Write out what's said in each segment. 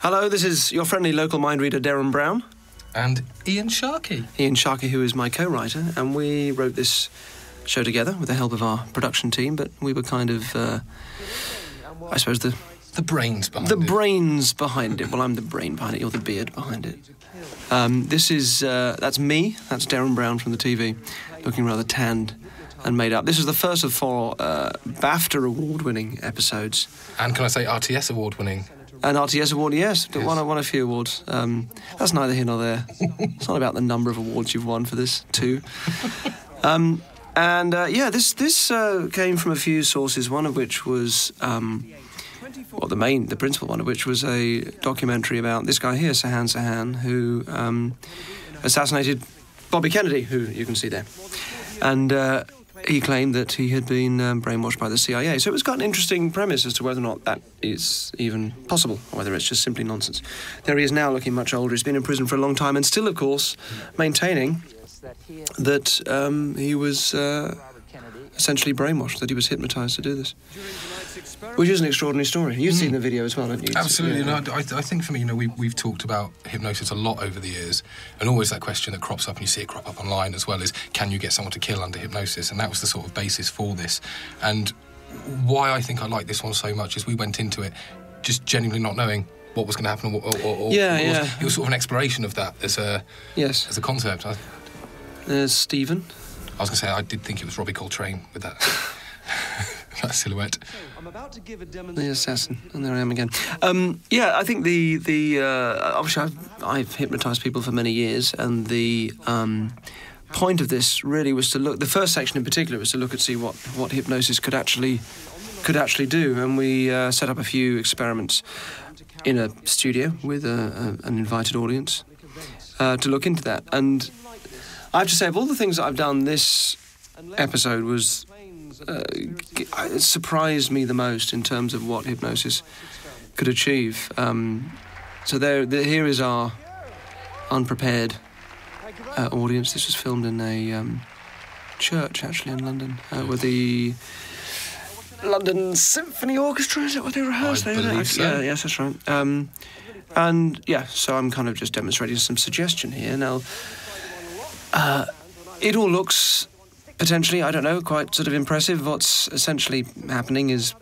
Hello, this is your friendly local mind reader, Derren Brown. And Iain Sharkey. Iain Sharkey, who is my co-writer, and we wrote this show together with the help of our production team, but we were kind of, I suppose, the brains behind it. The brains behind it. Well, I'm the brain behind it, you're the beard behind it. That's me, that's Derren Brown from the TV, looking rather tanned and made up. This is the first of 4 BAFTA award-winning episodes. And can I say RTS award-winning? An RTS award, yes. Won a few awards. That's neither here nor there. It's not about the number of awards you've won for this, too. This came from a few sources, one of which was, the principal one of which was a documentary about this guy here, Sirhan, who assassinated Bobby Kennedy, who you can see there. And he claimed that he had been brainwashed by the CIA. So it's got an interesting premise as to whether or not that is even possible, or whether it's just simply nonsense. There he is now, looking much older. He's been in prison for a long time and still, of course, maintaining that he was essentially brainwashed, that he was hypnotised to do this. Which is an extraordinary story. You've seen the video as well, haven't you? Absolutely. Yeah. No, I think for me, we've talked about hypnosis a lot over the years, and always that question that crops up, and you see it crop up online as well, is can you get someone to kill under hypnosis? And that was the sort of basis for this. And why I think I like this one so much is we went into it just genuinely not knowing what was going to happen, it was sort of an exploration of that as a concept. There's Stephen. I was going to say, I did think it was Robbie Coltrane with that that silhouette. The assassin, and there I am again. I think obviously I've hypnotised people for many years, and the point of this really was to look. The first section in particular was to look and see what hypnosis could actually do, and we set up a few experiments in a studio with an invited audience to look into that. And I have to say, of all the things that I've done, this episode was it surprised me the most in terms of what hypnosis could achieve. Here is our unprepared audience. This was filmed in a church, actually, in London, with the London Symphony Orchestra. Is that what they rehearsed? I believe so. Yes, that's right. So I'm kind of just demonstrating some suggestion here. Now, it all looks potentially, I don't know, quite sort of impressive. What's essentially happening is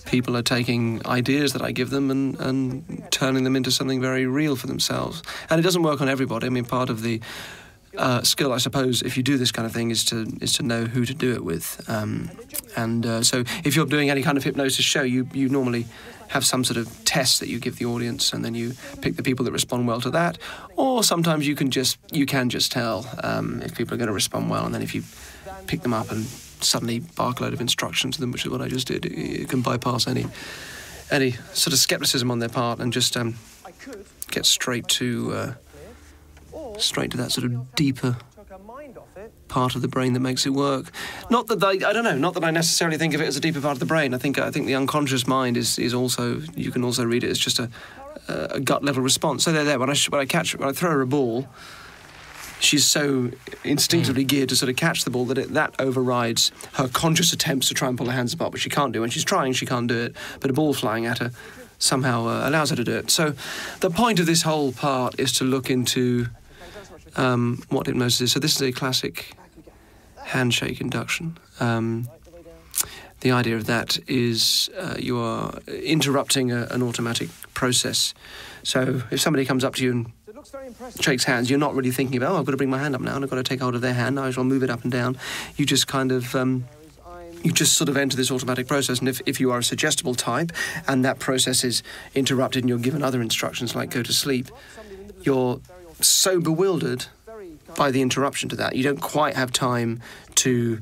people are taking ideas that I give them and turning them into something very real for themselves. And it doesn't work on everybody. I mean, part of the skill, I suppose, if you do this kind of thing, is to know who to do it with. So if you're doing any kind of hypnosis show, you normally have some sort of test that you give the audience, and then you pick the people that respond well to that. Or sometimes you can just tell if people are going to respond well, and then if you pick them up and suddenly bark a load of instructions to them, which is what I just did, you can bypass any sort of scepticism on their part and just get straight to that sort of deeper part of the brain that makes it work. Not that I necessarily think of it as a deeper part of the brain. I think the unconscious mind is also, you can also read it as just a gut level response. So they're there. When I throw her a ball, she's so instinctively geared to sort of catch the ball that overrides her conscious attempts to try and pull her hands apart, which she can't do. When she's trying, she can't do it. But a ball flying at her somehow allows her to do it. So the point of this whole part is to look into what hypnosis is. So this is a classic handshake induction. The idea of that is you are interrupting an automatic process. So if somebody comes up to you and shakes hands, you're not really thinking about, I've got to bring my hand up now and I've got to take hold of their hand, I shall move it up and down. You just kind of, you just sort of enter this automatic process. And if you are a suggestible type and that process is interrupted and you're given other instructions like go to sleep, you're so bewildered by the interruption to that. You don't quite have time to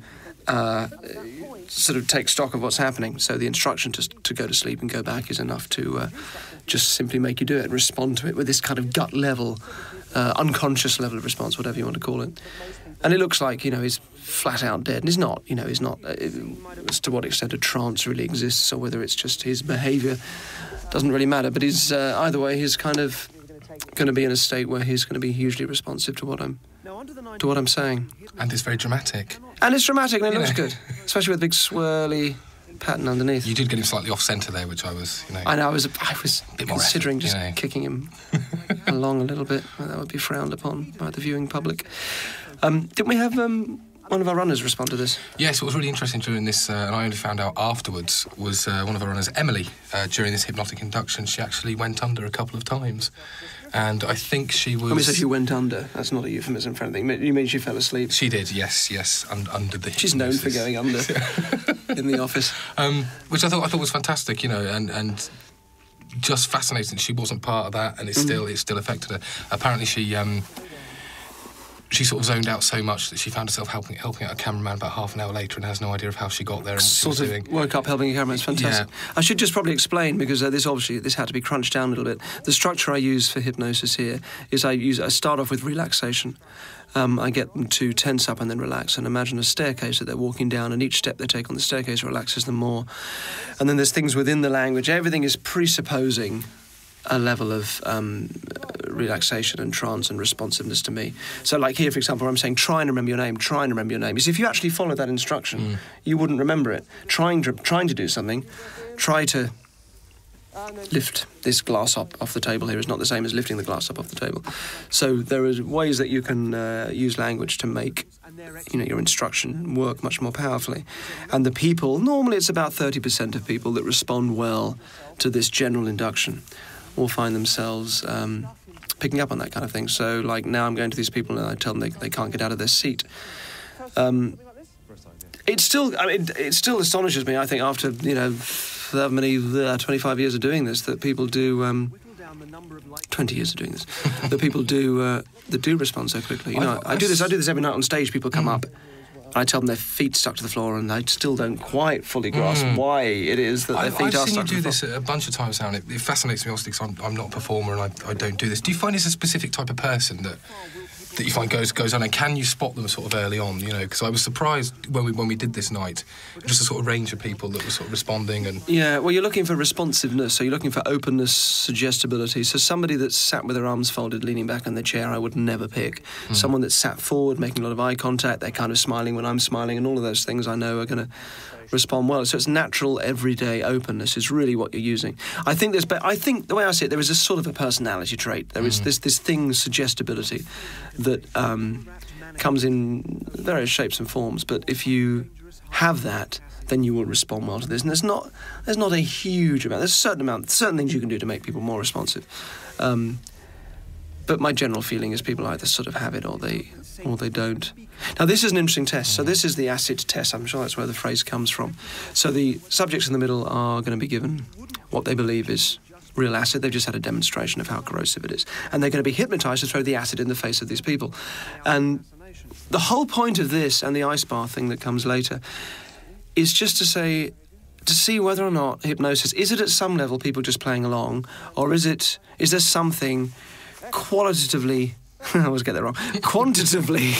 sort of take stock of what's happening. So the instruction to go to sleep and go back is enough to just simply make you do it and respond to it with this kind of gut level, unconscious level of response, whatever you want to call it. And it looks like, he's flat out dead. And he's not, he's not, as to what extent a trance really exists or whether it's just his behaviour doesn't really matter. But he's, either way, he's kind of going to be in a state where he's going to be hugely responsive to what I'm saying. And it's very dramatic. And it's dramatic and it looks good, especially with big swirly pattern underneath. You did get him slightly off centre there, which I was, you know... I know, I was considering effort, just kicking him along a little bit. That would be frowned upon by the viewing public. Didn't we have one of our runners respond to this? Yes, what was really interesting during this, and I only found out afterwards, was one of our runners, Emily, during this hypnotic induction. She actually went under a couple of times. And I think she was... When we said she went under, that's not a euphemism for anything. You mean she fell asleep? She did, yes, under the... She's known for going under in the office. Which I thought was fantastic, you know, and just fascinating. She wasn't part of that, and it still affected her. Apparently she sort of zoned out so much that she found herself helping out a cameraman about half an hour later and has no idea of how she got there and what she was doing. Woke up helping a cameraman. It's fantastic. Yeah. I should just probably explain, because this had to be crunched down a little bit. The structure I use for hypnosis here is I start off with relaxation. I get them to tense up and then relax, and imagine a staircase that they're walking down, and each step they take on the staircase relaxes them more. And then there's things within the language. Everything is presupposing a level of relaxation and trance and responsiveness to me. So like here, for example, I'm saying, try and remember your name, try and remember your name. Because if you actually follow that instruction, you wouldn't remember it. Trying to do something, try to lift this glass up off the table here is not the same as lifting the glass up off the table. So there are ways that you can use language to make your instruction work much more powerfully. And the people, normally it's about 30% of people that respond well to this general induction will find themselves picking up on that kind of thing. So, like, now I'm going to these people and I tell them they can't get out of their seat. It still astonishes me, I think, after, that many 25 years of doing this, that people do 20 years of doing this, that people do that do respond so quickly. I do this every night on stage. People come up, I tell them their feet stuck to the floor, and I still don't quite fully grasp why it is that their feet are stuck to the floor. I've seen you do this a bunch of times now, and it fascinates me, obviously, because I'm not a performer and I don't do this. Do you find it's a specific type of person that you find goes on, and can you spot them sort of early on? Because I was surprised when we did this night, just a sort of range of people that were sort of responding. And yeah, well, you're looking for responsiveness, so you're looking for openness, suggestibility. So somebody that's sat with their arms folded, leaning back in the chair, I would never pick. Someone that's sat forward, making a lot of eye contact, they're kind of smiling when I'm smiling, and all of those things I know are going to respond well. So it's natural, everyday openness is really what you're using. I think the way I see it, there is a sort of a personality trait. There is this thing, suggestibility, that comes in various shapes and forms. But if you have that, then you will respond well to this. And there's not a huge amount. There's certain things you can do to make people more responsive. But my general feeling is people either sort of have it or they don't. Now, this is an interesting test. So this is the acid test. I'm sure that's where the phrase comes from. So the subjects in the middle are going to be given what they believe is real acid. They've just had a demonstration of how corrosive it is. And they're going to be hypnotised to throw the acid in the face of these people. And the whole point of this and the ice bath thing that comes later is just to see whether or not hypnosis, is it at some level people just playing along, or is there something qualitatively... I always get that wrong. Quantitatively...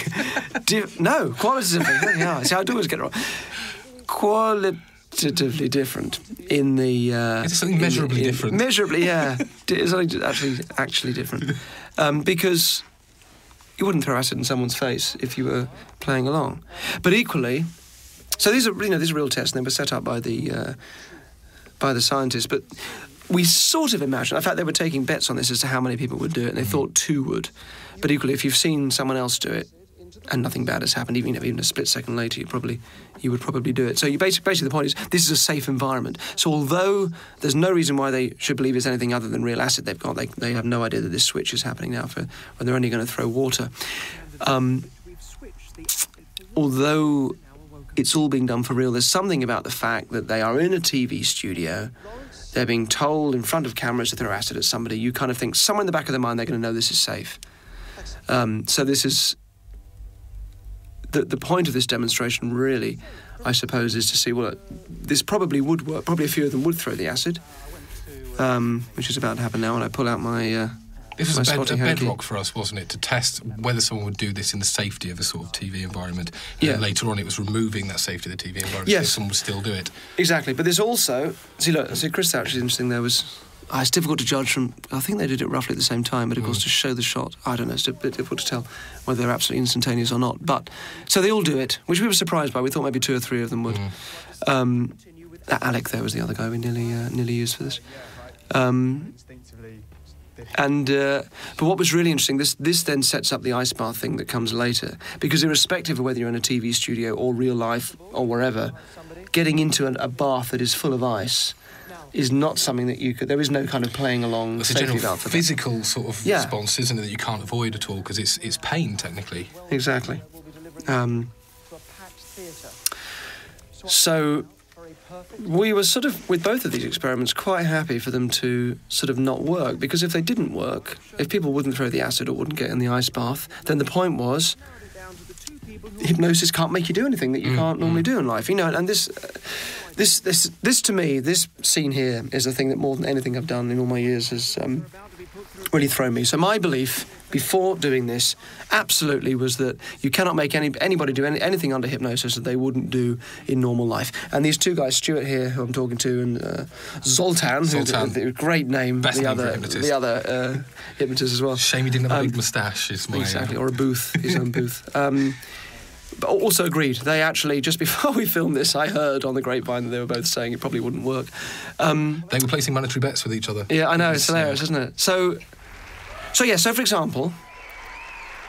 qualitatively. Yeah, see, I do always get it wrong. Qualitatively different in the... Is it something measurably different? Measurably, yeah. It's actually different. Because you wouldn't throw acid in someone's face if you were playing along. But equally... So these are real tests, and they were set up by the scientists, but... We sort of imagined, in fact, they were taking bets on this as to how many people would do it, and they thought 2 would. But equally, if you've seen someone else do it, and nothing bad has happened, even a split second later, you would probably do it. So basically the point is, this is a safe environment. So although there's no reason why they should believe it's anything other than real acid they've got, they have no idea that this switch is happening now when they're only going to throw water. Although it's all being done for real, there's something about the fact that they are in a TV studio. They're being told in front of cameras to throw acid at somebody. You kind of think somewhere in the back of their mind they're going to know this is safe. So this is... The point of this demonstration, really, I suppose, is to see, well, this probably would work. Probably a few of them would throw the acid, which is about to happen now when I pull out my... This was a bedrock for us, wasn't it, to test whether someone would do this in the safety of a sort of TV environment. And then later on, it was removing that safety of the TV environment. Yes. So someone would still do it. Exactly. But there's also... See, Chris, actually interesting, there was... it's difficult to judge from... I think they did it roughly at the same time, but of course to show the shot, I don't know, it's a bit difficult to tell whether they're absolutely instantaneous or not. But, so they all do it, which we were surprised by. We thought maybe 2 or 3 of them would. Alec there was the other guy we nearly used for this. But what was really interesting, this then sets up the ice bath thing that comes later, because irrespective of whether you're in a TV studio or real life or wherever, getting into a bath that is full of ice is not something that you could... There is no kind of playing along it's safety a general valve for physical that. sort of response, isn't it, that you can't avoid at all, because it's pain, technically. Exactly. So we were sort of, with both of these experiments, quite happy for them to sort of not work, because if they didn't work, if people wouldn't throw the acid or wouldn't get in the ice bath, then the point was hypnosis can't make you do anything that you can't normally do in life. You know, and this to me, this scene here is the thing that more than anything I've done in all my years has really thrown me. So my belief before doing this absolutely was that you cannot make anybody do anything under hypnosis that they wouldn't do in normal life. And these two guys, Stuart here, who I'm talking to, and Zoltan, who great name, best the name other hypnotist as well. Shame he didn't have a big moustache. Exactly, or a booth, his own booth. But also agreed. They actually, just before we filmed this, I heard on the grapevine that they were both saying it probably wouldn't work. They were placing monetary bets with each other. Yeah, I know, it's hilarious, isn't it? So for example,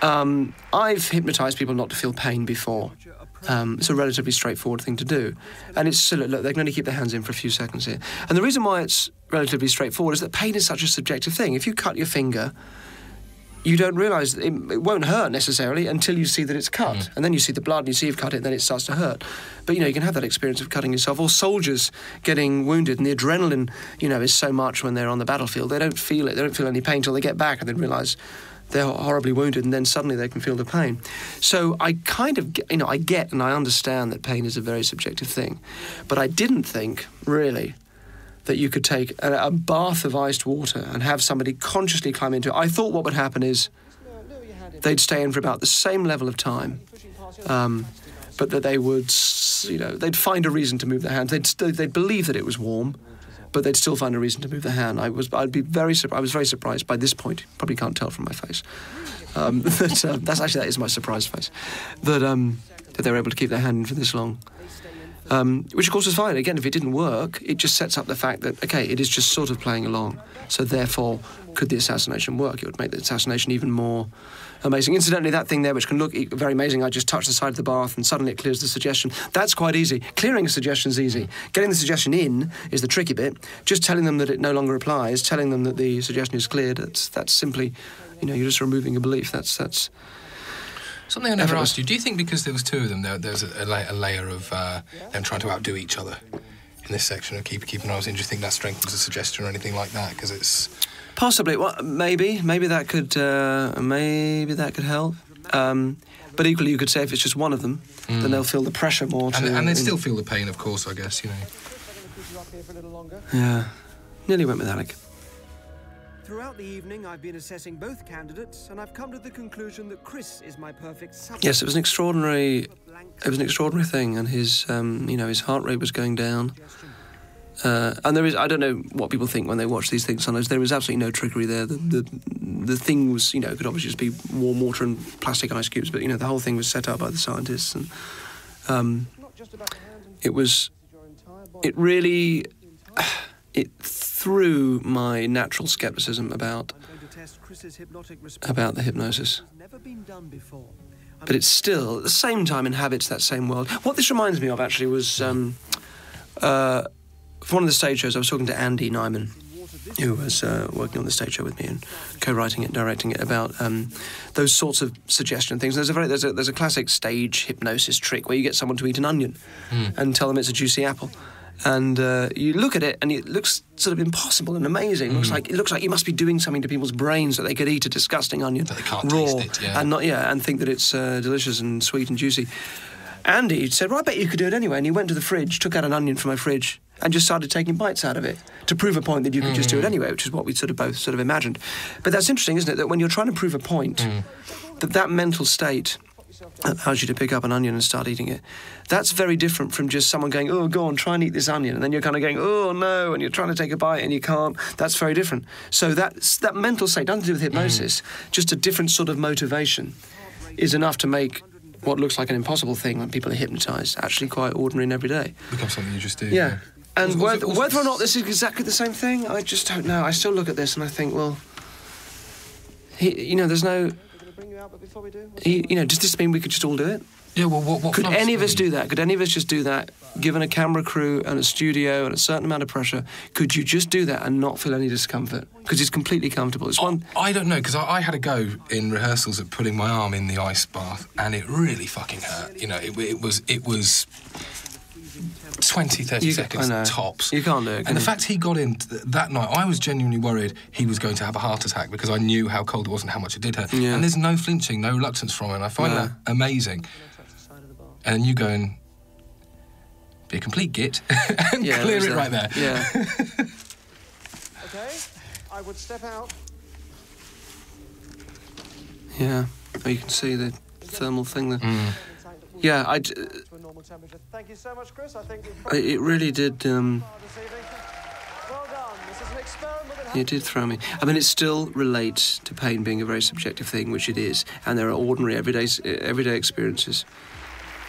I've hypnotised people not to feel pain before. It's a relatively straightforward thing to do. And it's, look, they can only keep their hands in for a few seconds here. And the reason why it's relatively straightforward is that pain is such a subjective thing. If you cut your finger, you don't realise it won't hurt necessarily until you see that it's cut. And then you see the blood and you see you've cut it, and then it starts to hurt. But, you can have that experience of cutting yourself. Or soldiers getting wounded, and the adrenaline, is so much when they're on the battlefield. They don't feel it. They don't feel any pain until they get back and then realise they're horribly wounded, and then suddenly they can feel the pain. So I kind of, I get and I understand that pain is a very subjective thing. But I didn't think, really, that you could take a bath of iced water and have somebody consciously climb into it. I thought what would happen is they'd stay in for about the same level of time, but that they would, they'd find a reason to move their hands. They'd believe that it was warm, but they'd still find a reason to move their hand. I was very surprised by this point. Probably can't tell from my face. That is my surprise face. That they were able to keep their hand in for this long. Which, of course, is fine. Again, if it didn't work, it just sets up the fact that, OK, it is just sort of playing along. So, therefore, could the assassination work? It would make the assassination even more amazing. Incidentally, that thing there, which can look very amazing, I just touch the side of the bath and suddenly it clears the suggestion. That's quite easy. Clearing a suggestion is easy. Getting the suggestion in is the tricky bit. Just telling them that it no longer applies, telling them that the suggestion is cleared, that's simply, you're just removing a belief. That's something I never asked you. Do you think because there was two of them, there's a layer of them trying to outdo each other in this section of keep an eye on? Do you think that strengthens the suggestion or anything like that? Because it's possibly. Well, maybe that could help. But equally, you could say if it's just one of them, then they'll feel the pressure more. And they still feel the pain, of course. I guess Yeah, nearly went with Alec. Throughout the evening, I've been assessing both candidates, and I've come to the conclusion that Chris is my perfect subject. Yes, it was an extraordinary thing, and his, his heart rate was going down. And there is, I don't know what people think when they watch these things. Sometimes there is absolutely no trickery there. The thing was, could obviously just be warm water and plastic ice cubes, but the whole thing was set up by the scientists, and it threw my natural scepticism about the hypnosis. But it still, at the same time, inhabits that same world. What this reminds me of, actually, was for one of the stage shows, I was talking to Andy Nyman, who was working on the stage show with me and co-writing it, directing it, about those sorts of suggestion things. There's a classic stage hypnosis trick where you get someone to eat an onion and tell them it's a juicy apple. And you look at it, and it looks sort of impossible and amazing. It looks like you must be doing something to people's brains that they could eat a disgusting onion, but they can't raw, taste it, and think that it's delicious and sweet and juicy. Andy said, "Well, I bet you could do it anyway." And he went to the fridge, took out an onion from my fridge, and just started taking bites out of it to prove a point that you could just do it anyway, which is what we both imagined. But that's interesting, isn't it? That when you're trying to prove a point, that mental state allows you to pick up an onion and start eating it. That's very different from just someone going, "Oh, go on, try and eat this onion," and then you're kind of going, "Oh, no," and you're trying to take a bite and you can't. That's very different. So that mental state, nothing to do with hypnosis, just a different sort of motivation, is enough to make what looks like an impossible thing when people are hypnotised actually quite ordinary and everyday. Becomes something you just do. Yeah. And whether or not this is exactly the same thing, I just don't know. I still look at this and I think, well, there's no... does this mean we could just all do it? Yeah, well, what could any of us do that? Could any of us just do that, given a camera crew and a studio and a certain amount of pressure? Could you just do that and not feel any discomfort? Because it's completely comfortable. I don't know, because I had a go in rehearsals at putting my arm in the ice bath, and it really fucking hurt. It was 20, 30 seconds tops. You can't do it. And the fact he got in that night, I was genuinely worried he was going to have a heart attack because I knew how cold it was and how much it did hurt. Yeah. And there's no flinching, no reluctance from him. I find that amazing. And then you go and be a complete git and clear it right there. Yeah. Okay, I would step out. Yeah. Oh, you can see the thermal thing there. Yeah, Thank you so much, Chris. I think it really did. Well done. This is an experiment. It did throw me. I mean, it still relates to pain being a very subjective thing, which it is, and there are ordinary, everyday experiences.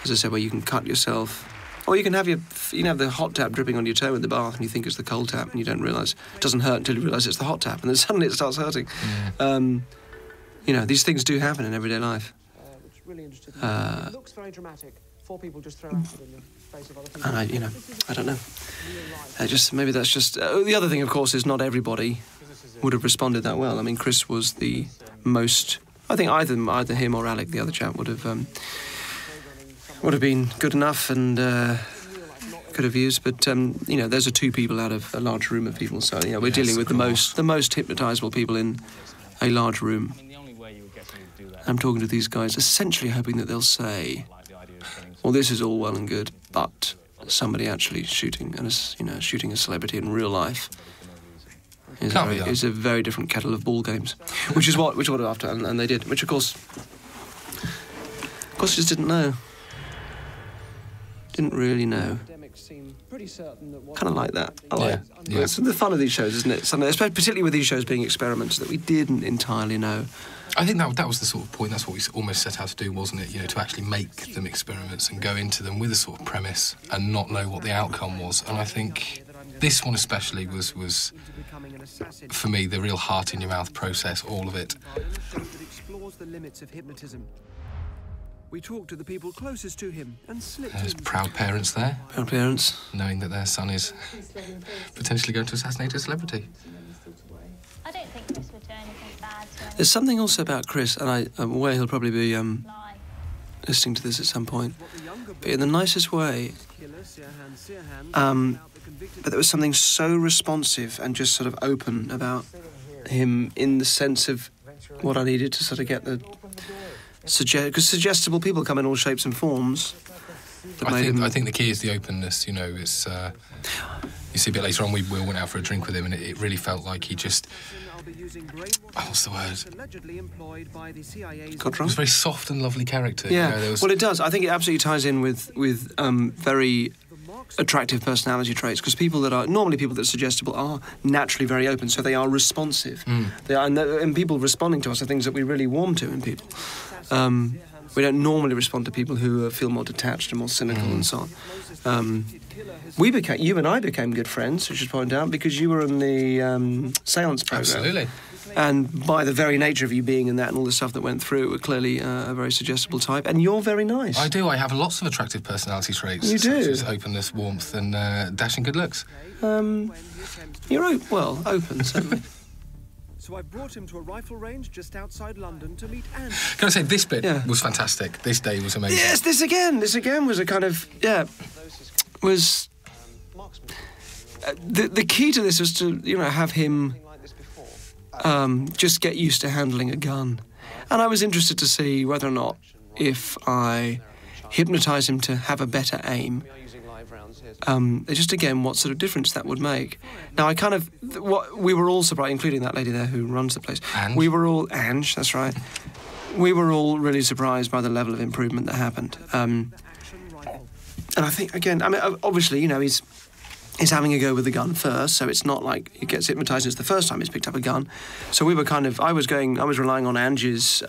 As I said, where you can cut yourself, or you can have the hot tap dripping on your toe in the bath, and you think it's the cold tap, and you don't realise it doesn't hurt until you realise it's the hot tap, and then suddenly it starts hurting. These things do happen in everyday life. Really interested. It looks very dramatic. 4 people just throw acid in the face of other people. And I don't know. Maybe that's just... the other thing, of course, is not everybody would have responded that well. I mean, Chris was the most... I think either him or Alec, the other chap, would have been good enough and could have used. But, those are 2 people out of a large room of people. So, we're dealing with the most hypnotisable people in a large room. I'm talking to these guys, essentially hoping that they'll say, well, this is all well and good, but somebody actually shooting a celebrity in real life is a very different kettle of ball games, which is what we're after, and they did, which of course just didn't know. Didn't really know. Kind of like that. I like it. It's the fun of these shows, isn't it? Particularly with these shows being experiments that we didn't entirely know. I think that was the sort of point. That's what we almost set out to do, wasn't it? To actually make them experiments and go into them with a sort of premise and not know what the outcome was. And I think this one especially was for me, the real heart in your mouth process, all of it. We talked to the people closest to him and slipped. There's proud parents there. Proud parents. Knowing that their son is potentially going to assassinate a celebrity. I don't think Chris would do anything bad to him. There's something also about Chris, and I'm aware he'll probably be listening to this at some point, but in the nicest way, but there was something so responsive and just sort of open about him in the sense of what I needed to sort of get the... because suggestible people come in all shapes and forms. I think the key is the openness. It's you see a bit later on we went out for a drink with him, and it really felt like he just what's the word? Got drunk? It was a very soft and lovely character. Yeah, well, it does. I think it absolutely ties in with very attractive personality traits, because people that are suggestible are naturally very open, so they are responsive. They are, and people responding to us are things that we really warm to in people. We don't normally respond to people who feel more detached and more cynical and so on. You and I became good friends, I should point out, because you were in the seance program. Absolutely. And by the very nature of you being in that and all the stuff that went through, were clearly a very suggestible type. And you're very nice. I do. I have lots of attractive personality traits. You do. Such as openness, warmth, and dashing good looks. You're open, certainly. So I brought him to a rifle range just outside London to meet Anne. Can I say, this bit was fantastic. This day was amazing. Yes, this again was a kind of, was... the key to this was to, have him just get used to handling a gun. And I was interested to see whether or not, if I hypnotise him to have a better aim, just again, what sort of difference that would make. Now, we were all surprised, including that lady there who runs the place. Ange? Ange, that's right. We were all really surprised by the level of improvement that happened. And I think, again, obviously, he's having a go with the gun first, so it's not like he gets hypnotised. It's the first time he's picked up a gun. So we were I was relying on Ange's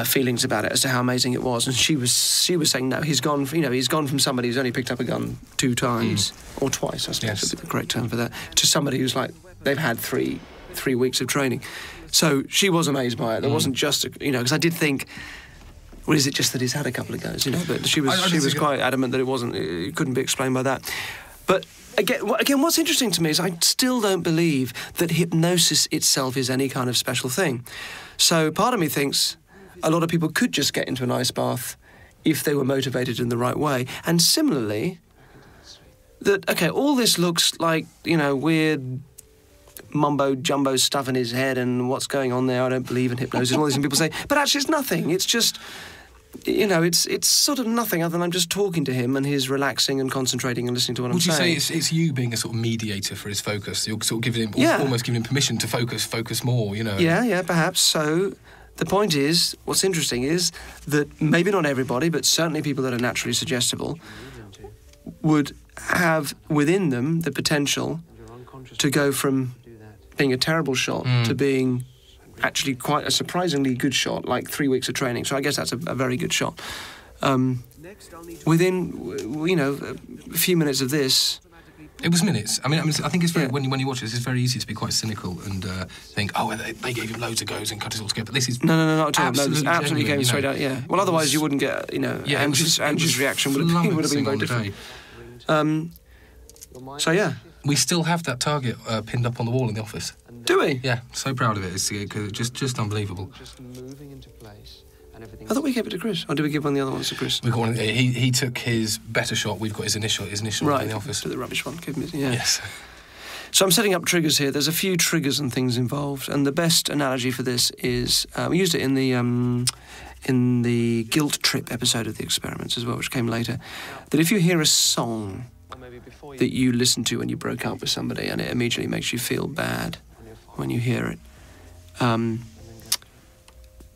feelings about it as to how amazing it was, and she was saying no, he's gone from somebody who's only picked up a gun 2 times or twice, I suppose would be the correct term for that, to somebody who's like they've had three weeks of training. So she was amazed by it. There wasn't just because I did think, well, is it just that he's had a couple of goes, But she was quite adamant that it couldn't be explained by that. But again, what's interesting to me is I still don't believe that hypnosis itself is any kind of special thing. So part of me thinks a lot of people could just get into an ice bath if they were motivated in the right way. And similarly, that, okay, all this looks like, weird mumbo-jumbo stuff in his head and what's going on there, I don't believe in hypnosis, and all these things people say, but actually it's nothing. It's just, it's sort of nothing other than I'm just talking to him and he's relaxing and concentrating and listening to what I'm saying. Would you say it's you being a sort of mediator for his focus? You're sort of giving him, almost giving him permission to focus more, Yeah, perhaps. So the point is, what's interesting is that maybe not everybody, but certainly people that are naturally suggestible would have within them the potential to go from being a terrible shot to being actually quite a surprisingly good shot, like 3 weeks of training. So I guess that's a very good shot. Within, a few minutes of this... It was minutes. I think it's very, when you watch this, it's very easy to be quite cynical and think, they gave him loads of goes and cut it all together. But this is no, not at all. Absolutely came straight out. Yeah. Well, otherwise you wouldn't get, Angie's reaction would have been very different. So yeah, we still have that target pinned up on the wall in the office. Do we? Yeah, so proud of it. It's just unbelievable. I thought we gave it to Chris. Or did we give one of the other ones to Chris? We got one. He took his better shot. We've got his initial right, in the office. To the rubbish one. Give him his, yeah. Yes. So I'm setting up triggers here. There's a few triggers and things involved, and the best analogy for this is we used it in the guilt trip episode of the experiments as well, which came later. That if you hear a song that you listened to when you broke up with somebody, and it immediately makes you feel bad when you hear it.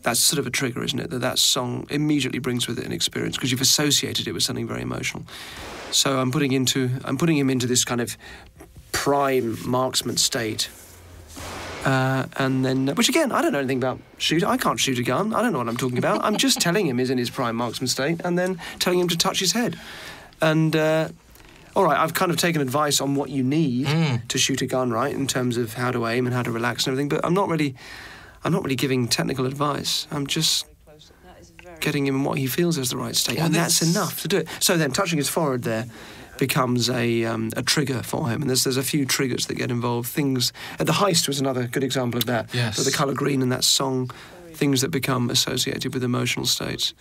That's sort of a trigger, isn't it? That song immediately brings with it an experience because you've associated it with something very emotional. So I'm putting him into this kind of prime marksman state, and then which again I don't know anything about shooting. I can't shoot a gun. I don't know what I'm talking about. I'm just telling him he's in his prime marksman state, and then telling him to touch his head, and. All right, I've kind of taken advice on what you need to shoot a gun, right, in terms of how to aim and how to relax and everything, but I'm not really giving technical advice. I'm just getting him in what he feels is the right state, and that's enough to do it. So then touching his forehead there becomes a trigger for him, and there's a few triggers that get involved. Things... The heist was another good example of that. Yes. With the colour green and that song, things that become associated with emotional states.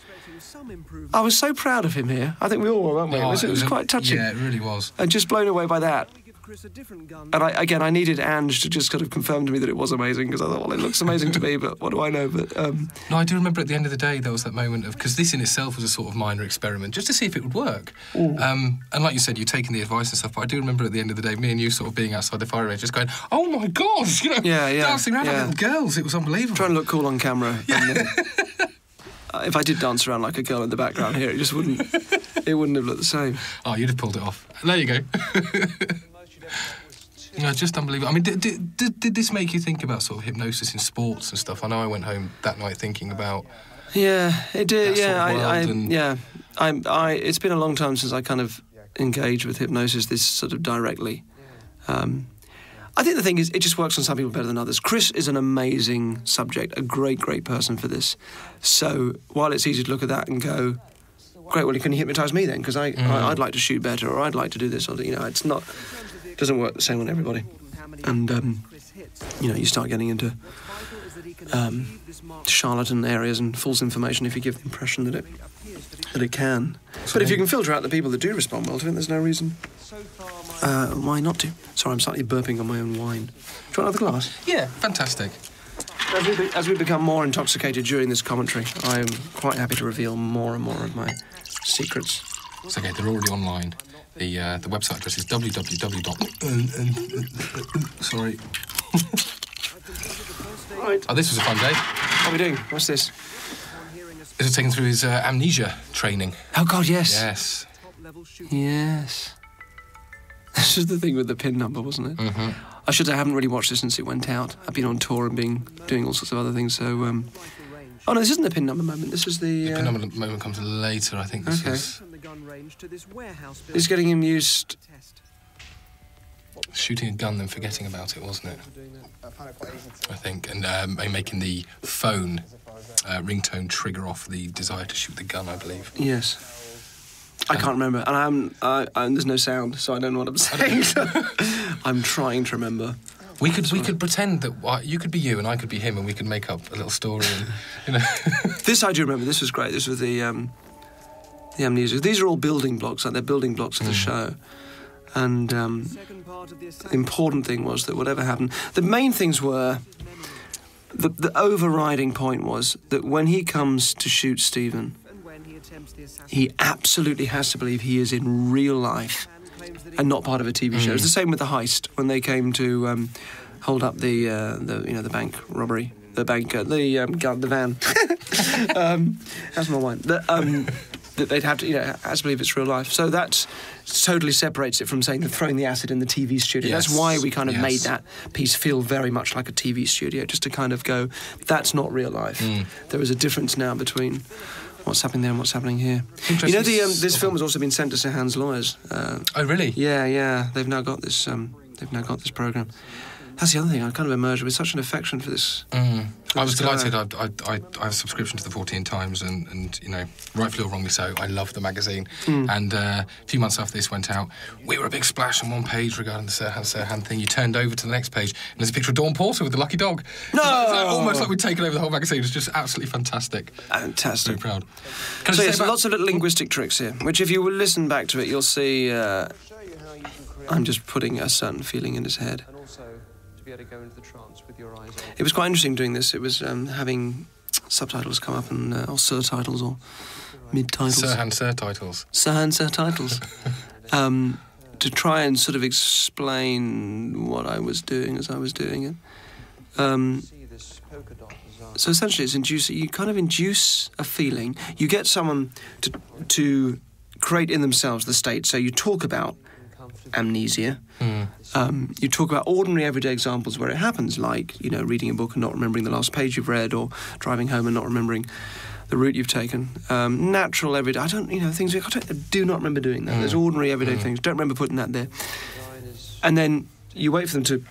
I was so proud of him here. I think we all were, weren't we? It was quite touching. Yeah, it really was. And just blown away by that. And I needed Ange to just kind of confirm to me that it was amazing, because I thought, well, it looks amazing to me, but what do I know? But No, I do remember at the end of the day there was that moment of, because this in itself was a sort of minor experiment, just to see if it would work. And like you said, you're taking the advice and stuff, but I do remember at the end of the day, me and you sort of being outside the fire range, just going, oh my gosh, dancing around like little girls. It was unbelievable. Trying to look cool on camera. Yeah. And, if I did dance around like a girl in the background here, it wouldn't have looked the same. Oh, you'd have pulled it off. There you go. Just unbelievable. I mean, did this make you think about sort of hypnosis in sports and stuff? I know I went home that night thinking about... Yeah, it did. Yeah, it's been a long time since I kind of engaged with hypnosis this sort of directly. I think the thing is, it just works on some people better than others. Chris is an amazing subject, a great, great person for this. So while it's easy to look at that and go, great, well, can you hypnotise me then? Because I'd like to shoot better, or I'd like to do this, or it's not... It doesn't work the same on everybody. And, you start getting into charlatan areas and false information if you give the impression that it can. But if you can filter out the people that do respond well to it, there's no reason why not to. Sorry, I'm slightly burping on my own wine. Do you want another glass? Yeah, fantastic. As we become more intoxicated during this commentary, I'm quite happy to reveal more and more of my secrets. It's okay, they're already online. The website address is www. Sorry. Right. Oh, this was a fun day. What are we doing? What's this? This is taken through his amnesia training. Oh, God, yes. Yes. Yes. This was the thing with the PIN number, wasn't it? Mm-hmm. I haven't really watched this since it went out. I've been on tour and doing all sorts of other things, so Oh no, this isn't the pin number moment. This is the. The pin number moment comes later. I think this is From the gun range to this warehouse building. He's getting him used. Test. shooting a gun, then forgetting about it, wasn't it? I think, and making the phone ringtone trigger off the desire to shoot the gun, I believe. Yes. I can't remember, and there's no sound, so I don't know what I'm saying. I'm trying to remember. We could pretend that you could be you and I could be him, and we could make up a little story. And, you know. This I do remember. This was great. This was the amnesia. These are all building blocks, like they're building blocks of the show. And the important thing was that whatever happened, the main things were. The overriding point was that when he comes to shoot Stephen, he absolutely has to believe he is in real life and not part of a TV show. It's the same with the heist when they came to hold up the bank robbery, the van. That's my wine. That they'd have to, has to believe it's real life. So that totally separates it from saying they're throwing the acid in the TV studio. Yes. That's why we kind of made that piece feel very much like a TV studio, just to kind of go, that's not real life. There is a difference now between what's happening there and what's happening here. This film has also been sent to Sirhan's lawyers. Oh, really? Yeah. They've now got this. They've now got this program. That's the other thing. I kind of emerged with such an affection for this. I was delighted. I have a subscription to the 14 Times, and rightfully or wrongly so, I love the magazine. And a few months after this went out, we were a big splash on one page regarding the Sirhan thing. You turned over to the next page, and there's a picture of Dawn Porter with the lucky dog. No! It's almost like we'd taken over the whole magazine. It's just absolutely fantastic. Fantastic. Very proud. So yes, lots of little linguistic tricks here, which if you will listen back to it, you'll see I'm just putting a certain feeling in his head. Be able to go into the trance with your eyes open. It was quite interesting doing this. It was having subtitles come up and or surtitles or mid-titles. Sirhan surtitles. Sirhan surtitles. To try and sort of explain what I was doing as I was doing it. So essentially it's you kind of induce a feeling. You get someone to create in themselves the state. So you talk about amnesia. You talk about ordinary everyday examples where it happens, like, reading a book and not remembering the last page you've read, or driving home and not remembering the route you've taken. Natural everyday, things I do not remember doing that. There's ordinary everyday things, don't remember putting that there. And then you wait for them to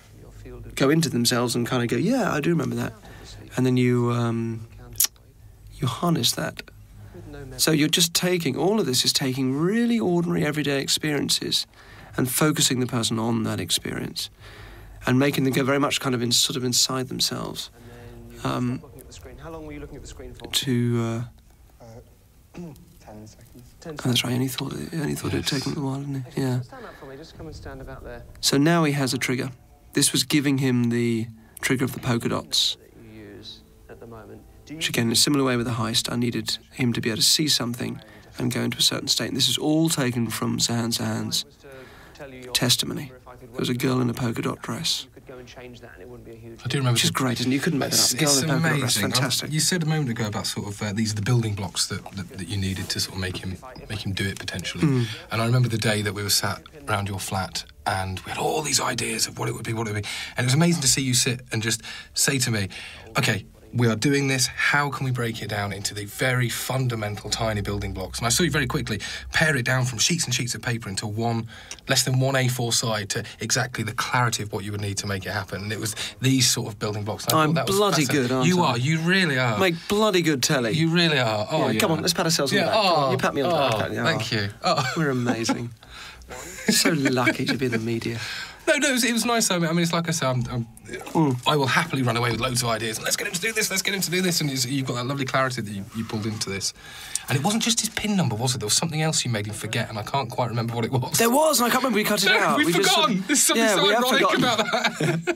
go into themselves and kind of go, yeah, I do remember that. And then you harness that. So you're just taking, all of this is taking really ordinary everyday experiences and focusing the person on that experience and making them go very much kind of inside themselves. How long were you looking at the screen for? 10 seconds. Oh, that's right, I only thought it'd taken a while, didn't it? Yeah. Stand up for me, just come and stand about there. So now he has a trigger. This was giving him the trigger of the polka dots. That you use at the moment. Which again, in a similar way with the heist, I needed him to be able to see something and go into a certain state. And this is all taken from Sirhan's testimony. There was a girl in a polka dot dress. I do remember. Which is great, isn't it? You couldn't make that up. Girl in a polka dot dress, fantastic. You said a moment ago about sort of these are the building blocks that you needed to sort of make him do it potentially. And I remember the day that we were sat around your flat and we had all these ideas of what it would be. And it was amazing to see you sit and just say to me, okay, we are doing this, how can we break it down into the very fundamental tiny building blocks? And I saw you very quickly pare it down from sheets and sheets of paper into less than one A4 side to exactly the clarity of what you would need to make it happen. And it was these sort of building blocks. I'm bloody good, aren't I? You are, you really are. Make bloody good telly. You really are. Oh, yeah. Come on, let's pat ourselves on the back. Come on, you pat me on the back. Thank you. Oh. We're amazing. So lucky to be in the media. No, it was nice. I mean, it's like I said, I will happily run away with loads of ideas. And let's get him to do this, And you've got that lovely clarity that you pulled into this. And it wasn't just his PIN number, was it? There was something else you made him forget, and I can't quite remember what it was. There was, and I can't remember. We cut it out. We've forgotten. There's something so ironic about that. I don't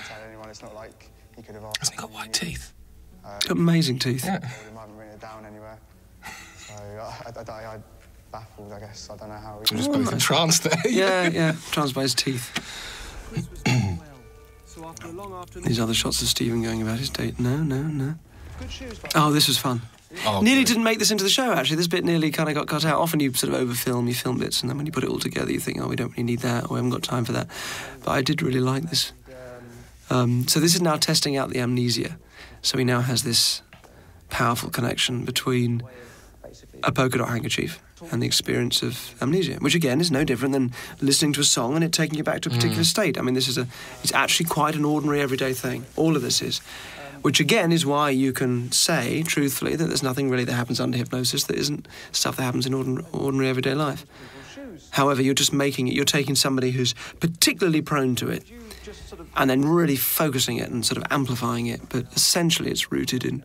tell anyone. It's not like he could have asked. Hasn't he got white teeth? Got amazing teeth. Yeah. He might have written it down anywhere. So I baffled, I guess. I don't know how he... We're just both entranced there. Yeah, tranced by his teeth. These other shots of Stephen going about his date. No. Oh, this was fun. Nearly didn't make this into the show, actually. This bit nearly kind of got cut out. Often you sort of overfilm, you film bits, and then when you put it all together, you think, we don't really need that, or we haven't got time for that. But I did really like this. So this is now testing out the amnesia. So he now has this powerful connection between a polka dot handkerchief and the experience of amnesia, which again is no different than listening to a song and it taking you back to a particular state. I mean, it's actually quite an ordinary everyday thing. All of this is. Which again is why you can say, truthfully, that there's nothing really that happens under hypnosis that isn't stuff that happens in ordinary everyday life. However, you're just making it, you're taking somebody who's particularly prone to it and then really focusing it and sort of amplifying it, but essentially it's rooted in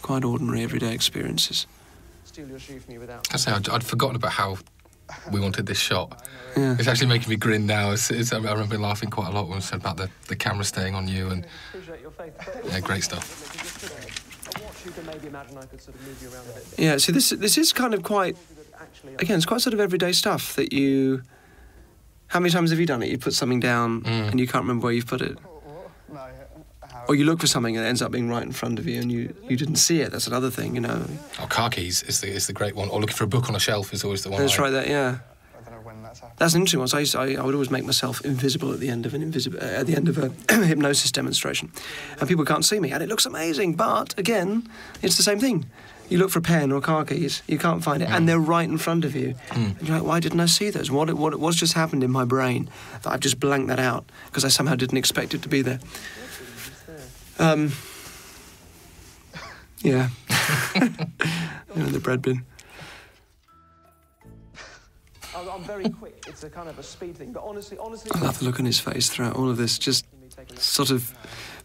quite ordinary everyday experiences. I say, I'd forgotten about how we wanted this shot. Yeah. It's actually making me grin now. I remember laughing quite a lot when we said about the camera staying on you and... Yeah, great stuff. Yeah, so this is kind of quite... Again, it's quite sort of everyday stuff that you... How many times have you done it? You put something down and you can't remember where you've put it. Or you look for something and it ends up being right in front of you and you didn't see it. That's another thing, you know. Oh, car keys is the great one. Or looking for a book on a shelf is always the one. That's right, yeah. I don't know when that's happened. That's an interesting one. So I would always make myself invisible at the end of a hypnosis demonstration. And people can't see me, and it looks amazing. But, again, it's the same thing. You look for a pen or car keys, you can't find it, and they're right in front of you. And you're like, why didn't I see those? What's just happened in my brain that I've just blanked that out because I somehow didn't expect it to be there? Yeah. The bread bin. I'm very quick. It's a kind of a speed thing, but honestly... I love the look on his face throughout all of this, just sort of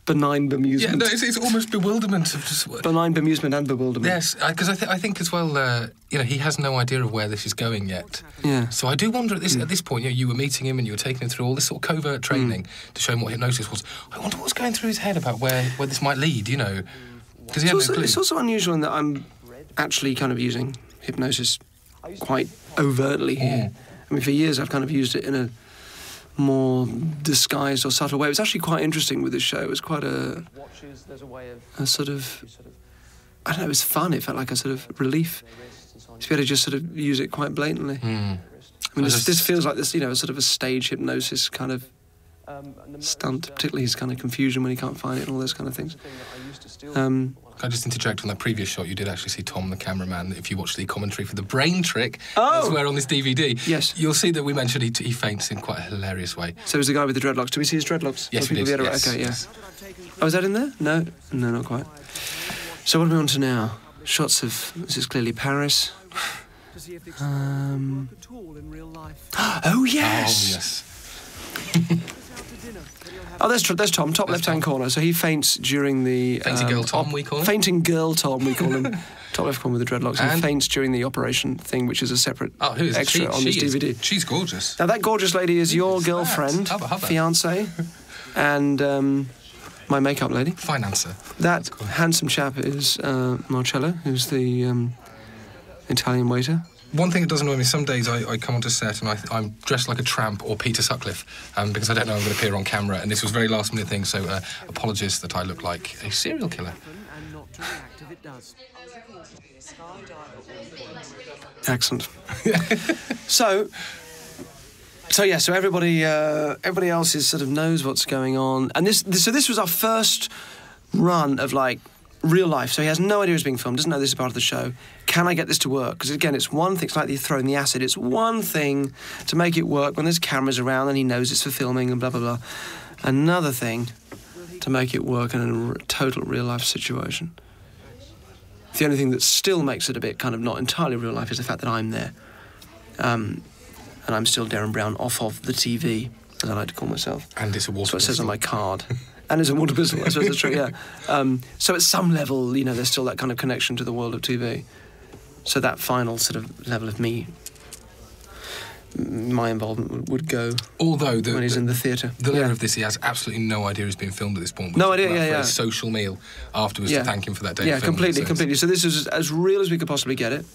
benign bemusement. Yeah, no, it's almost bewilderment of just... Benign bemusement and bewilderment. Yes, because I think as well, he has no idea of where this is going yet. Yeah. So I do wonder at this point, you were meeting him and you were taking him through all this sort of covert training to show him what hypnosis was. I wonder what's going through his head about where this might lead, you know. Because he had no clue. It's also unusual in that I'm actually kind of using hypnosis quite overtly here. I mean, for years I've kind of used it in a more disguised or subtle way. It was actually quite interesting with this show. It was quite a sort of... I don't know, it was fun. It felt like a sort of relief to be able to just sort of use it quite blatantly. I mean, this feels like this, sort of a stage hypnosis kind of stunt, particularly his kind of confusion when he can't find it and all those kind of things. Can I just interject on that previous shot? You did actually see Tom, the cameraman, if you watch the commentary for the brain trick elsewhere on this DVD. Yes. You'll see that we mentioned he faints in quite a hilarious way. So it was the guy with the dreadlocks. Do we see his dreadlocks? Yes, we did. Yes. Okay, yeah. Oh, is that in there? No, not quite. So what are we on to now? Shots of... This is clearly Paris. Oh, yes! Oh, yes. Oh, there's Tom, top left-hand corner. So he faints during the... Fainting girl Tom, we call him. Fainting girl Tom, we call him. Top left corner with the dreadlocks. And he faints during the operation thing, which is a separate extra on this DVD. She's gorgeous. Now, that gorgeous lady is your girlfriend, fiancé, and my makeup lady. Financer. That handsome chap is Marcello, who's the Italian waiter. One thing that doesn't annoy me, some days I come onto set and I'm dressed like a tramp or Peter Sutcliffe because I don't know I'm going to appear on camera, and this was a very last-minute thing, so apologies that I look like a serial killer. Excellent. So everybody else is sort of knows what's going on, and this was our first run of like real life. So he has no idea it's being filmed, doesn't know this is part of the show. Can I get this to work? Because again, it's one thing. It's like you're throwing the acid. It's one thing to make it work when there's cameras around and he knows it's for filming and blah blah blah. Another thing to make it work in a total real life situation. The only thing that still makes it a bit kind of not entirely real life is the fact that I'm there. And I'm still Derren Brown off of the TV, as I like to call myself. And it's a water pistol. That's what it says on my card. And it's a water pistol, I suppose that's true, yeah. So at some level, there's still that kind of connection to the world of TV. So that final sort of level of my involvement would go when he's in the theatre. The leader of this, he has absolutely no idea he's being filmed at this point. No idea, for a social meal afterwards to thank him for that day of filming. Yeah, completely. So this is as real as we could possibly get it.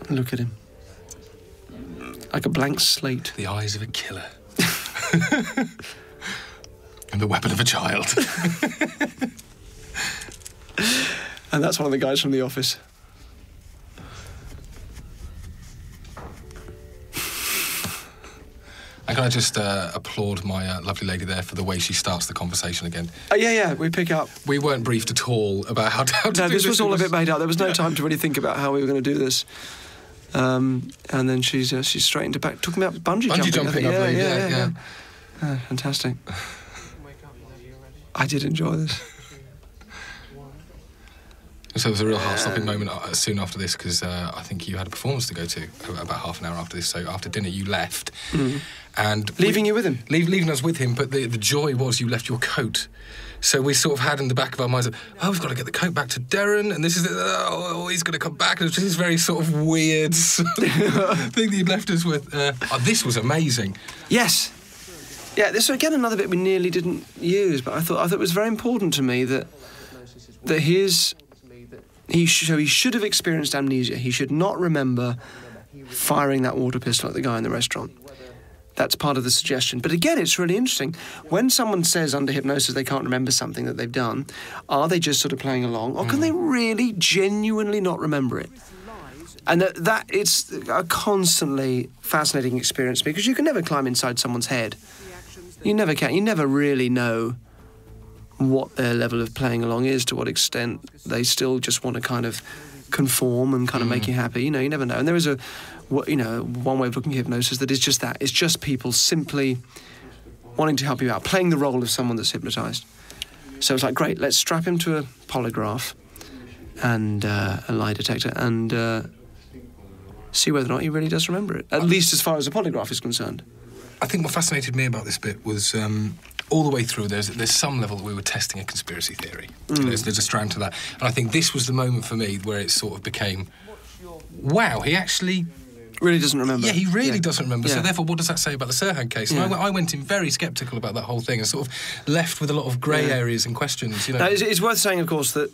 Look at him. Like a blank slate. The eyes of a killer. And the weapon of a child. And that's one of the guys from The Office. And can I just applaud my lovely lady there for the way she starts the conversation again? Yeah, we pick up. We weren't briefed at all about how to do this. No, this was all a bit made up. There was no time to really think about how we were going to do this. And then she's straight into back, talking about bungee jumping. I believe. Yeah. Fantastic. I did enjoy this. So there was a real heart-stopping moment soon after this, because I think you had a performance to go to about half an hour after this. So after dinner you left. And leaving you with him? Leaving us with him, but the joy was you left your coat. So we sort of had in the back of our minds, we've got to get the coat back to Derren, and this is, he's going to come back. And it was just this very sort of weird thing that you'd left us with. This was amazing. Yes. Yeah, this was, again, another bit we nearly didn't use, but I thought it was very important to me that he should have experienced amnesia. He should not remember firing that water pistol at the guy in the restaurant. That's part of the suggestion. But again, it's really interesting. When someone says under hypnosis they can't remember something that they've done, are they just sort of playing along, or can they really genuinely not remember it? And that it's a constantly fascinating experience, because you can never climb inside someone's head. You never can. You never really know what their level of playing along is, to what extent they still just want to kind of conform and kind of make you happy. You never know. And there is one way of looking at hypnosis that is just that. It's just people simply wanting to help you out, playing the role of someone that's hypnotised. So it's like, great, let's strap him to a polygraph and a lie detector and see whether or not he really does remember it, at least as far as the polygraph is concerned. I think what fascinated me about this bit was all the way through there's some level that we were testing a conspiracy theory. There's a strand to that. And I think this was the moment for me where it sort of became, wow, he actually really doesn't remember. Yeah, he really doesn't remember. Yeah. So therefore, what does that say about the Sirhan case? And I went in very sceptical about that whole thing and sort of left with a lot of grey areas and questions. Now, it's worth saying, of course, that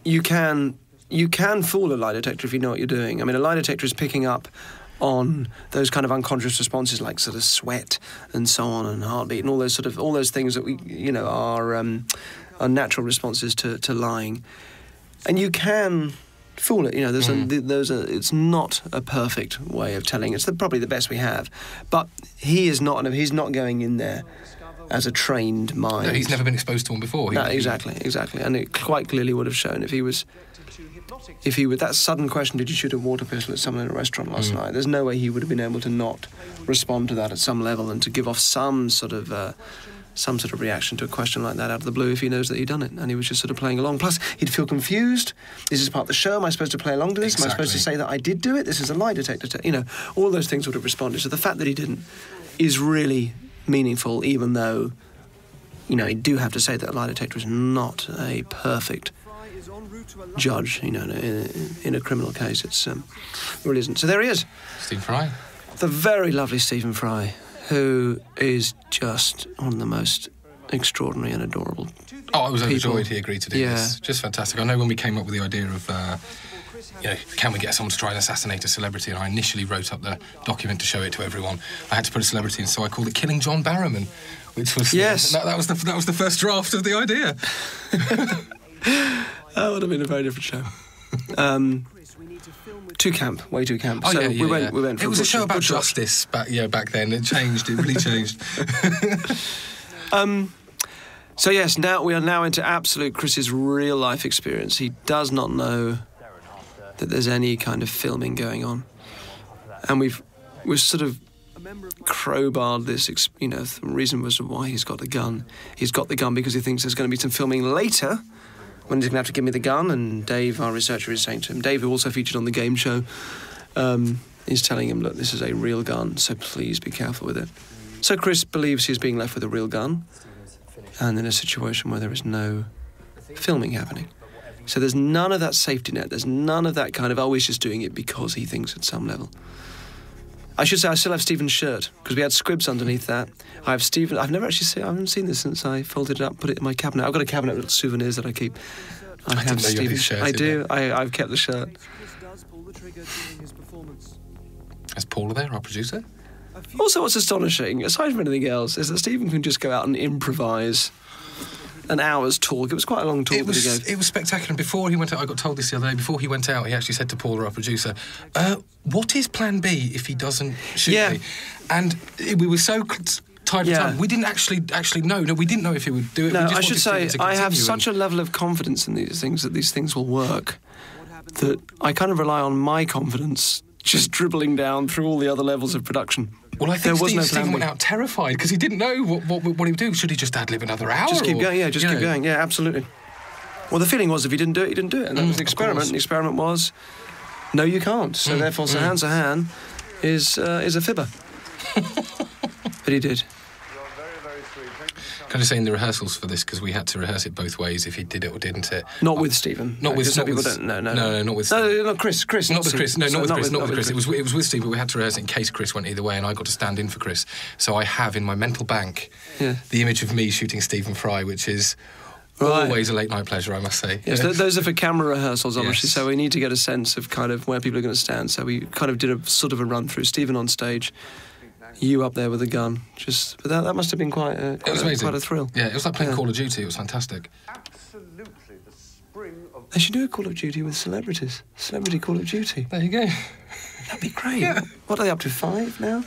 you can fool a lie detector if you know what you're doing. I mean, a lie detector is picking up on those kind of unconscious responses like sort of sweat and so on and heartbeat and all those things that we are natural responses to lying, and you can fool it. It's not a perfect way of telling. It's probably the best we have, but he's not going in there as a trained mind. No, he's never been exposed to one before. Exactly, and it quite clearly would have shown if he would, that sudden question, did you shoot a water pistol at someone in a restaurant last night? There's no way he would have been able to not respond to that at some level and to give off some sort of reaction to a question like that out of the blue if he knows that he'd done it, and he was just sort of playing along. Plus, he'd feel confused. Is this part of the show? Am I supposed to play along to this? Exactly. Am I supposed to say that I did do it? This is a lie detector. All those things would have responded. So the fact that he didn't is really meaningful, even though, you do have to say that a lie detector is not a perfect judge, in a criminal case. It really isn't. So there he is. Stephen Fry. The very lovely Stephen Fry, who is just one of the most extraordinary and adorable I was people. overjoyed he agreed to do this. Just fantastic. I know when we came up with the idea of, can we get someone to try and assassinate a celebrity, and I initially wrote up the document to show it to everyone. I had to put a celebrity in, so I called it Killing John Barrowman, which was... Yes. That was the first draft of the idea. That would have been a very different show. Too camp, way too camp. Oh, so yeah. we went for it was a show about justice back then. It changed. It really changed. So yes, we are now into absolute Chris's real life experience. He does not know that there's any kind of filming going on, and we've sort of crowbarred this. The reason was why he's got the gun. He's got the gun because he thinks there's going to be some filming later, when he's going to have to give me the gun. And Dave, our researcher, is saying to him, Dave, who also featured on the game show, is telling him, look, this is a real gun, so please be careful with it. So Chris believes he's being left with a real gun, and in a situation where there is no filming happening. So there's none of that safety net. There's none of that kind of, he's just doing it because he thinks at some level. I should say I still have Stephen's shirt, because we had squibs underneath that. I have Stephen... I haven't seen this since I folded it up, put it in my cabinet. I've got a cabinet with souvenirs that I keep. I have Stephen's shirt. I do. I've kept the shirt. Is Paula there, our producer? Also, what's astonishing, aside from anything else, is that Stephen can just go out and improvise an hour's talk. It was quite a long talk that he gave. It was spectacular. And before he went out, I got told this the other day, before he went out, he actually said to Paula, our producer, what is plan B if he doesn't shoot me? And we were so tired of time. We didn't actually know. No, we didn't know if he would do it. No, I should say, I have such a level of confidence in these things that these things will work that I kind of rely on my confidence just dribbling down through all the other levels of production. Well, I think Stephen went out terrified because he didn't know what he would do. Should he just ad-lib another hour? Just keep going, keep going. Yeah, absolutely. Well, the feeling was if he didn't do it, he didn't do it. And that was the experiment. And the experiment was, no, you can't. So therefore, Sahan is a fibber. But he did. Can I say in the rehearsals for this, because we had to rehearse it both ways, if he did it or didn't it. Not with Stephen. Not with Chris. No, not with Chris. Not with Chris. No, not with Chris. It was with Steve, but we had to rehearse it in case Chris went either way, and I got to stand in for Chris. So I have in my mental bank the image of me shooting Stephen Fry, which is always a late night pleasure, I must say. Yes, those are for camera rehearsals, obviously. Yes. So we need to get a sense of kind of where people are going to stand. So we kind of did a sort of a run through. Stephen on stage. You up there with a gun, but that must have been quite a thrill. Yeah, it was like playing Call of Duty. It was fantastic. Absolutely, the spring of... They should do a Call of Duty with celebrities. Celebrity Call of Duty. There you go. That'd be great. Yeah. What are they up to, 5 now?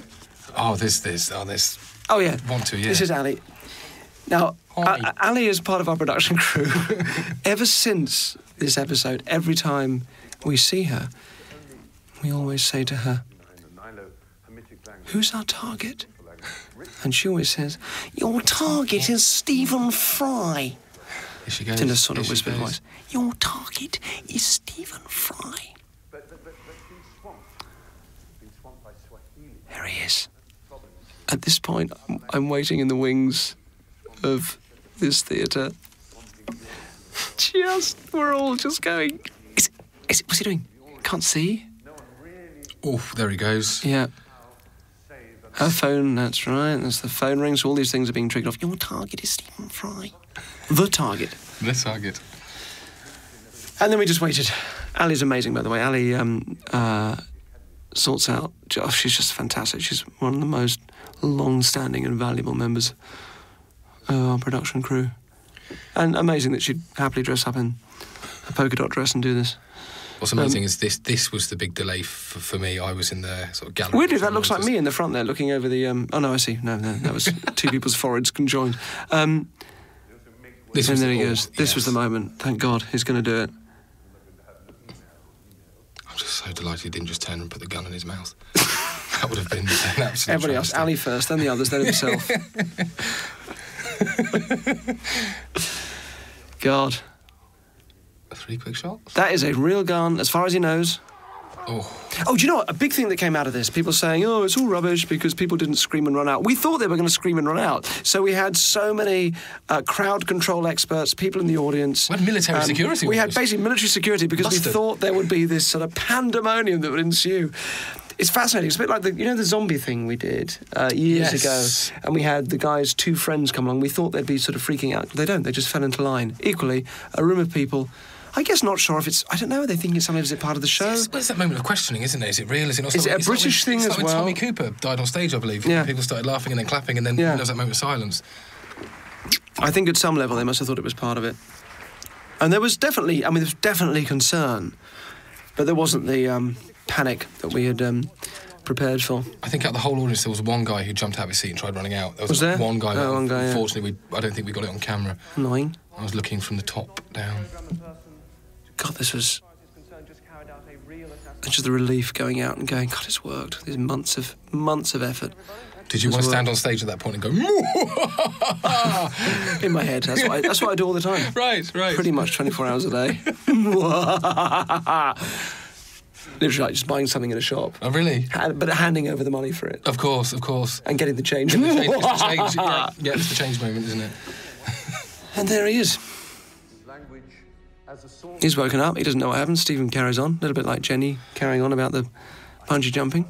Oh, there's 1, 2, yeah. This is Ali. Now, Ali is part of our production crew. Ever since this episode, every time we see her, we always say to her, who's our target? And she always says, your target is Stephen Fry. Here she goes. In a sort of whispered voice. Your target is Stephen Fry. There he is. At this point, I'm waiting in the wings of this theatre. We're all just going, what's he doing? Can't see. Oh, there he goes. Yeah. Her phone, that's right. That's the phone ring. So all these things are being triggered off. Your target is Stephen Fry. The target. The target. And then we just waited. Ali's amazing, by the way. Ali sorts out... she's just fantastic. She's one of the most long-standing and valuable members of our production crew. And amazing that she'd happily dress up in a polka dot dress and do this. What's amazing is this was the big delay for me. I was in the sort of gallery. Weirdly, that looks like me in the front there, looking over the... Oh, no, I see. No, that was two people's foreheads conjoined. And there he goes. This was the moment. Thank God, he's going to do it. I'm just so delighted he didn't just turn and put the gun in his mouth. That would have been an absolute Everybody else, Ali first, then the others, then himself. God. 3 quick shots? That is a real gun, as far as he knows. Oh, do you know what? A big thing that came out of this, people saying, oh, it's all rubbish because people didn't scream and run out. We thought they were going to scream and run out. So we had so many crowd control experts, people in the audience. We had military security. We had basically military security because we thought there would be this sort of pandemonium that would ensue. It's fascinating. It's a bit like the zombie thing we did years ago. And we had the guys' 2 friends come along. We thought they'd be sort of freaking out. They don't. They just fell into line. Equally, a room of people... I guess not sure if it's... I don't know. Are they thinking something? Is it part of the show? Well, it's that moment of questioning, isn't it? Is it real? Is it not? Is it a British thing as well? Tommy Cooper died on stage, I believe. Yeah. People started laughing and then clapping, and then there was that moment of silence. I think at some level they must have thought it was part of it. And there was definitely... there was definitely concern. But there wasn't the panic that we had prepared for. I think out of the whole audience, there was one guy who jumped out of his seat and tried running out. Was there? One guy. One guy, unfortunately, I don't think we got it on camera. Annoying. I was looking from the top down. God, this was... Just the relief going out and going, God, it's worked. There's months of effort. Did you want to stand on stage at that point and go... In my head. That's what I do all the time. Right. Pretty much 24 hours a day. Literally like just buying something in a shop. Oh, really? But handing over the money for it. Of course. And getting the change. It's the change. Yeah, it's the change moment, isn't it? And there he is. He's woken up. He doesn't know what happened. Stephen carries on. A little bit like Jenny carrying on about the bungee jumping.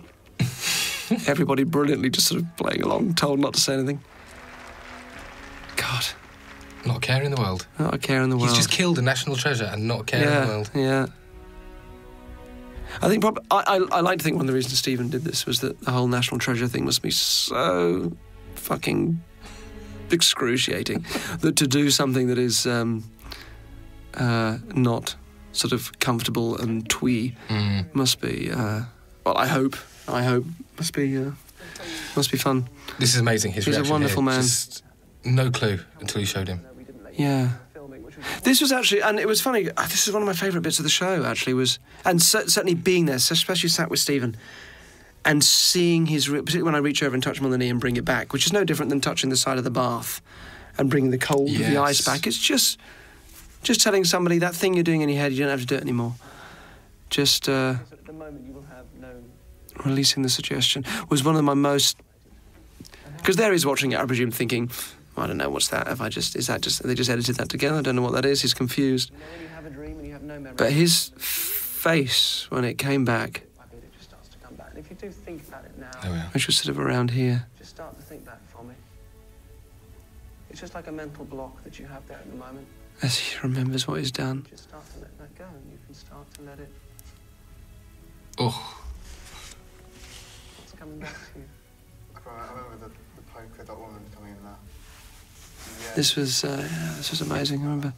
Everybody brilliantly just sort of playing along, told not to say anything. God. Not a care in the world. Not a care in the world. He's just killed a national treasure and not a care in the world. Yeah. I think I like to think one of the reasons Stephen did this was that the whole national treasure thing must be so fucking excruciating. That to do something that is not sort of comfortable and twee must be. Well, I hope must be fun. This is amazing. He's a wonderful man. Just no clue until you showed him. Yeah. This was actually, and it was funny, this is one of my favourite bits of the show, actually, was, and certainly being there, especially sat with Stephen, and seeing his, particularly when I reach over and touch him on the knee and bring it back, which is no different than touching the side of the bath and bringing the cold of the ice back. It's just telling somebody that thing you're doing in your head, you don't have to do it anymore. Just releasing the suggestion was one of my most, because there he's watching it, I presume, thinking, I don't know, what's that? They just edited that together? I don't know what that is. He's confused. But his face when it came back, which was sort of around here. Just start to think that for me. It's just like a mental block that you have there at the moment. As he remembers what he's done. Just start to let that go, and you can start to let it. Oh. What's coming back to you? I remember the poke with that woman coming in there. Yeah. This was amazing. I remember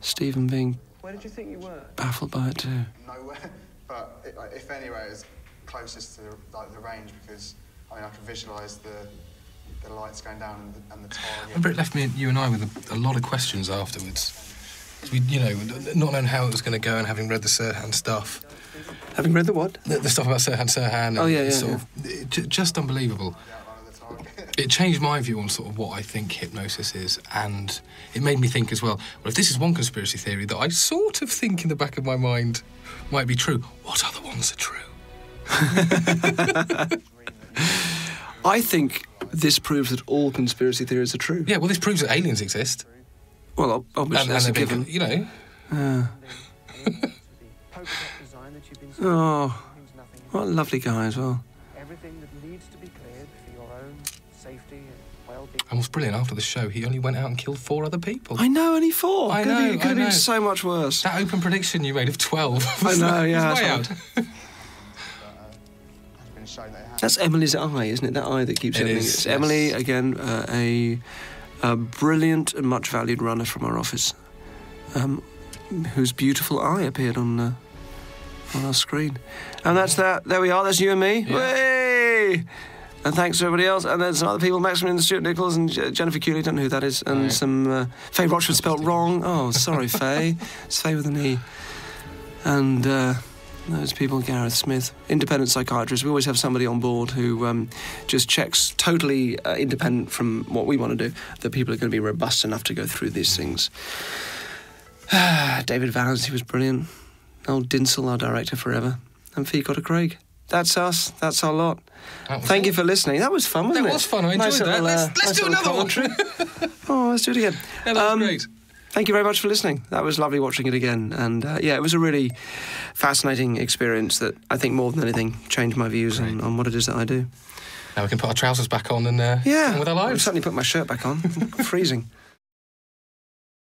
Stephen being Where did you think you were? baffled by it too. Nowhere, but if anywhere, it was closest to the range, because I could visualise the lights going down and the target. I remember it left you and I with a lot of questions afterwards. We, not knowing how it was going to go and having read the Sirhan stuff. Having read the what? The stuff about Sirhan. Oh, yeah. Just unbelievable. It changed my view on sort of what I think hypnosis is, and it made me think as well, if this is one conspiracy theory that I sort of think in the back of my mind might be true, what other ones are true? I think this proves that all conspiracy theories are true. Yeah, well, this proves that aliens exist. Well, obviously, that's a given. Oh, what a lovely guy as well. Everything that needs to be cleared for your own safety and well-being. And what's brilliant, after the show, he only went out and killed 4 other people. I know, only 4. I know. It could have been so much worse. That open prediction you made of 12. I know, yeah. Way out. That's Emily's eye, isn't it? That eye that keeps opening. It's Emily, again, a brilliant and much valued runner from our office, whose beautiful eye appeared on our screen. And that's that. There we are. That's you and me. Yeah. Way! And thanks to everybody else. And there's some other people, Maximilian, Stuart Nichols, and Jennifer Cooley, don't know who that is. And some Faye Rochford spelt wrong. Oh, sorry, Faye. It's Faye with an E. And those people, Gareth Smith, independent psychiatrist. We always have somebody on board who just checks, totally independent from what we want to do, that people are going to be robust enough to go through these things. David Valance, he was brilliant. Old Dinsel, our director forever. And Fee Cotter Craig. That's us. That's our lot. Thank you for listening. That was fun, wasn't it? That was fun. I enjoyed that. Let's do another one. Oh, let's do it again. Yeah, that was great. Thank you very much for listening. That was lovely watching it again. And, it was a really fascinating experience that I think more than anything changed my views on what it is that I do. Now we can put our trousers back on and get on with our lives. I'll certainly put my shirt back on. I'm freezing.